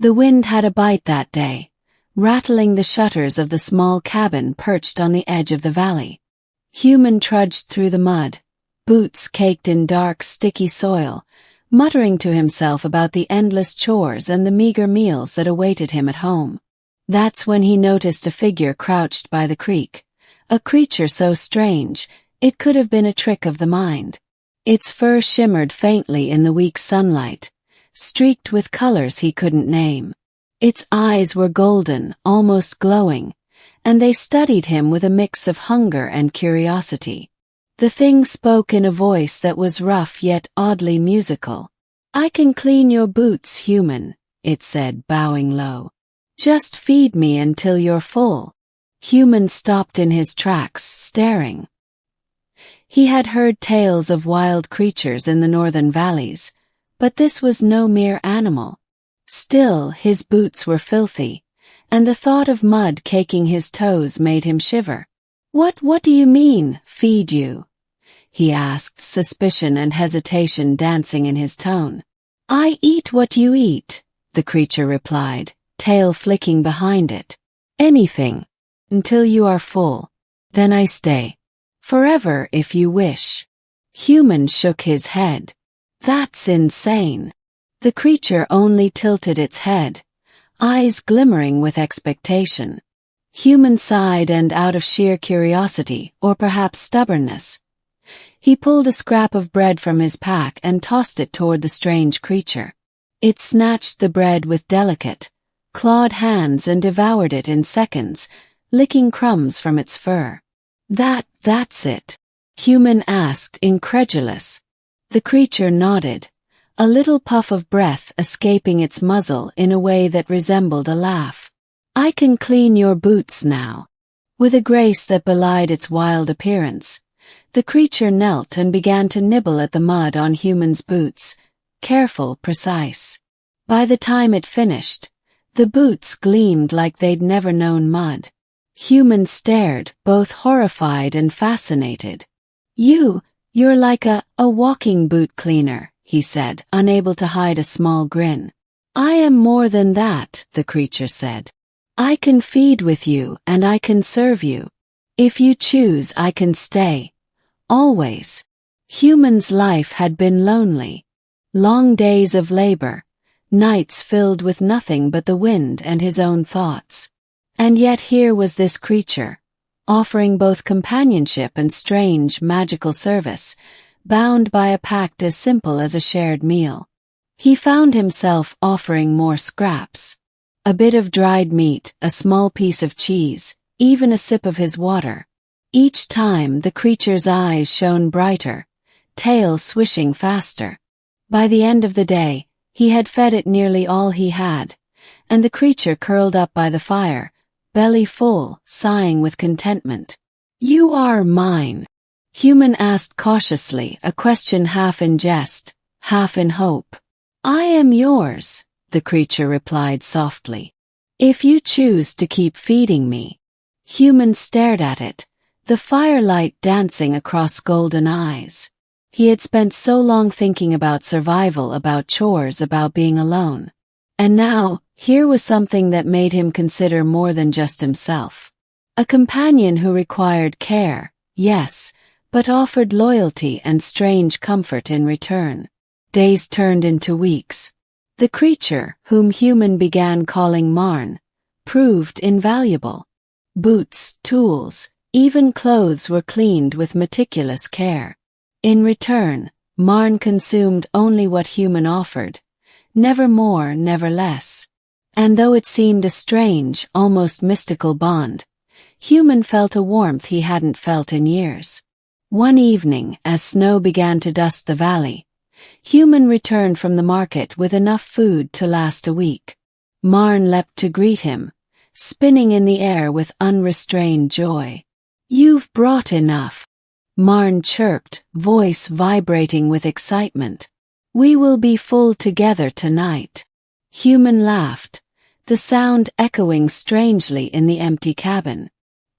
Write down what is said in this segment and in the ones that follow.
The wind had a bite that day, rattling the shutters of the small cabin perched on the edge of the valley. Human trudged through the mud, boots caked in dark, sticky soil, muttering to himself about the endless chores and the meager meals that awaited him at home. That's when he noticed a figure crouched by the creek, a creature so strange, it could have been a trick of the mind. Its fur shimmered faintly in the weak sunlight, streaked with colors he couldn't name. Its eyes were golden, almost glowing, and they studied him with a mix of hunger and curiosity. The thing spoke in a voice that was rough yet oddly musical. "I can clean your boots, human," it said, bowing low. "Just feed me until you're full." Human stopped in his tracks, staring. He had heard tales of wild creatures in the northern valleys, but this was no mere animal. Still, his boots were filthy, and the thought of mud caking his toes made him shiver. What do you mean, feed you?" he asked, suspicion and hesitation dancing in his tone. "I eat what you eat," the creature replied, tail flicking behind it. "Anything. Until you are full. Then I stay. Forever if you wish." Human shook his head. "That's insane." The creature only tilted its head, eyes glimmering with expectation. Human sighed, and out of sheer curiosity, or perhaps stubbornness, he pulled a scrap of bread from his pack and tossed it toward the strange creature. It snatched the bread with delicate, clawed hands and devoured it in seconds, licking crumbs from its fur. That's it?" Human asked, incredulous. The creature nodded, a little puff of breath escaping its muzzle in a way that resembled a laugh. "I can clean your boots now." With a grace that belied its wild appearance, the creature knelt and began to nibble at the mud on Human's boots, careful, precise. By the time it finished, the boots gleamed like they'd never known mud. Human stared, both horrified and fascinated. You're like a walking boot cleaner," he said, unable to hide a small grin. "I am more than that," the creature said. "I can feed with you and I can serve you. If you choose, I can stay. Always." Human's life had been lonely. Long days of labor, nights filled with nothing but the wind and his own thoughts. And yet here was this creature, offering both companionship and strange, magical service, bound by a pact as simple as a shared meal. He found himself offering more scraps. A bit of dried meat, a small piece of cheese, even a sip of his water. Each time the creature's eyes shone brighter, tail swishing faster. By the end of the day, he had fed it nearly all he had, and the creature curled up by the fire, belly full, sighing with contentment. "You are mine," Human asked cautiously, a question half in jest, half in hope. "I am yours," the creature replied softly. "If you choose to keep feeding me." Human stared at it, the firelight dancing across golden eyes. He had spent so long thinking about survival, about chores, about being alone. And now, here was something that made him consider more than just himself. A companion who required care, yes, but offered loyalty and strange comfort in return. Days turned into weeks. The creature, whom Human began calling Marn, proved invaluable. Boots, tools, even clothes were cleaned with meticulous care. In return, Marn consumed only what Human offered, never more, never less. And though it seemed a strange, almost mystical bond, Human felt a warmth he hadn't felt in years. One evening, as snow began to dust the valley, Human returned from the market with enough food to last a week. Marn leapt to greet him, spinning in the air with unrestrained joy. "You've brought enough," Marn chirped, voice vibrating with excitement. "We will be full together tonight." Human laughed, the sound echoing strangely in the empty cabin.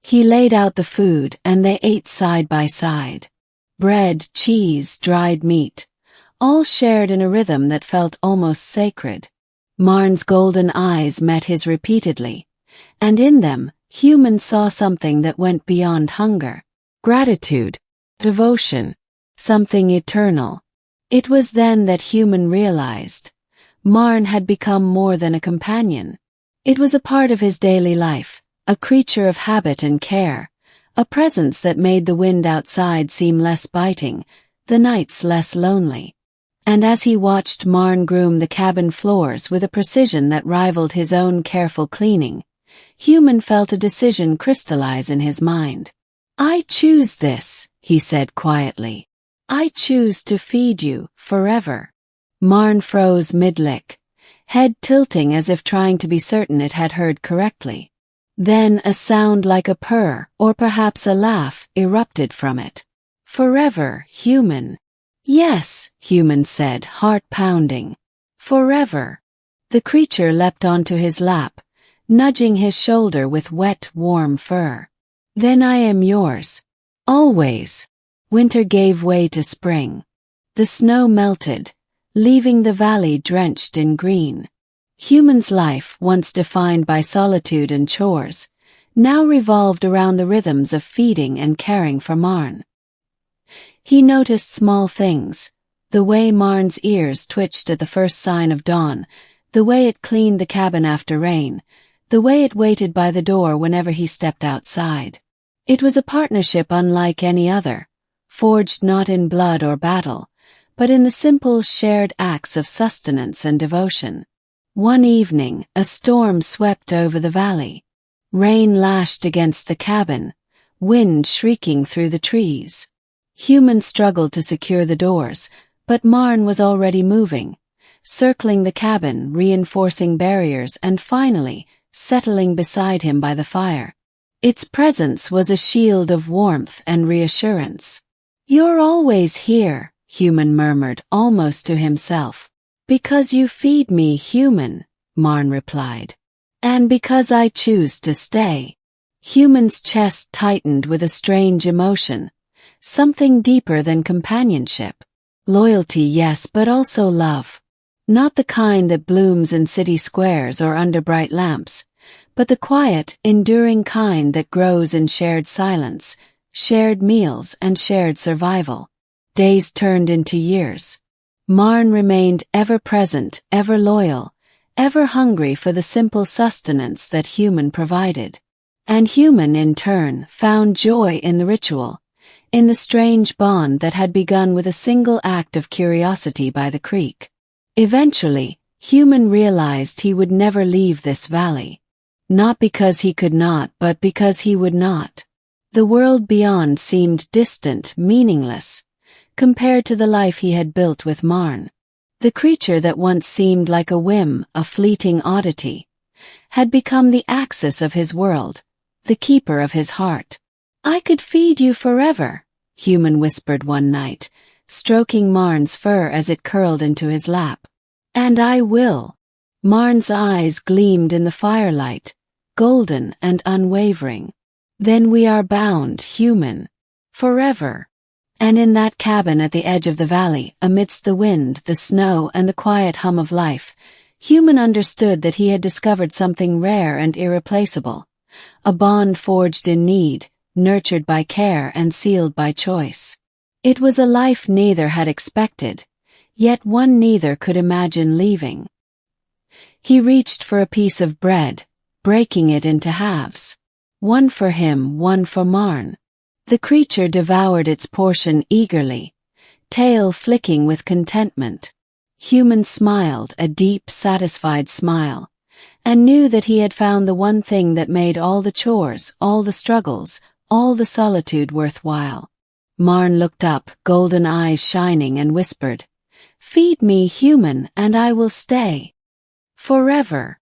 He laid out the food and they ate side by side. Bread, cheese, dried meat, all shared in a rhythm that felt almost sacred. Marn's golden eyes met his repeatedly, and in them, Human saw something that went beyond hunger. Gratitude, devotion, something eternal. It was then that Human realized Marn had become more than a companion. It was a part of his daily life, a creature of habit and care, a presence that made the wind outside seem less biting, the nights less lonely. And as he watched Marn groom the cabin floors with a precision that rivaled his own careful cleaning, Human felt a decision crystallize in his mind. "I choose this," he said quietly. "I choose to feed you forever." Marn froze mid-lick, head tilting as if trying to be certain it had heard correctly. Then a sound like a purr, or perhaps a laugh, erupted from it. "Forever, Human." "Yes," Human said, heart pounding. "Forever." The creature leapt onto his lap, nudging his shoulder with wet, warm fur. "Then I am yours. Always." Winter gave way to spring. The snow melted, leaving the valley drenched in green. Human's life, once defined by solitude and chores, now revolved around the rhythms of feeding and caring for Marn. He noticed small things, the way Marn's ears twitched at the first sign of dawn, the way it cleaned the cabin after rain, the way it waited by the door whenever he stepped outside. It was a partnership unlike any other, forged not in blood or battle, but in the simple shared acts of sustenance and devotion. One evening, a storm swept over the valley. Rain lashed against the cabin, wind shrieking through the trees. Human struggled to secure the doors, but Marn was already moving, circling the cabin, reinforcing barriers, and finally, settling beside him by the fire. Its presence was a shield of warmth and reassurance. "You're always here," Human murmured, almost to himself. "Because you feed me, Human," Marn replied. "And because I choose to stay." Human's chest tightened with a strange emotion, something deeper than companionship. Loyalty, yes, but also love. Not the kind that blooms in city squares or under bright lamps, but the quiet, enduring kind that grows in shared silence, shared meals, and shared survival. Days turned into years. Marn remained ever present, ever loyal, ever hungry for the simple sustenance that Human provided. And Human, in turn, found joy in the ritual, in the strange bond that had begun with a single act of curiosity by the creek. Eventually, Human realized he would never leave this valley. Not because he could not, but because he would not. The world beyond seemed distant, meaningless, compared to the life he had built with Marn. The creature that once seemed like a whim, a fleeting oddity, had become the axis of his world, the keeper of his heart. "I could feed you forever," Human whispered one night, stroking Marn's fur as it curled into his lap. "And I will." Marn's eyes gleamed in the firelight, golden and unwavering. "Then we are bound, Human. Forever." And in that cabin at the edge of the valley, amidst the wind, the snow, and the quiet hum of life, Human understood that he had discovered something rare and irreplaceable, a bond forged in need, nurtured by care and sealed by choice. It was a life neither had expected, yet one neither could imagine leaving. He reached for a piece of bread, breaking it into halves. One for him, one for Marn. The creature devoured its portion eagerly, tail flicking with contentment. Human smiled, a deep, satisfied smile, and knew that he had found the one thing that made all the chores, all the struggles, all the solitude worthwhile. Marn looked up, golden eyes shining, and whispered, "Feed me, Human, and I will stay. Forever."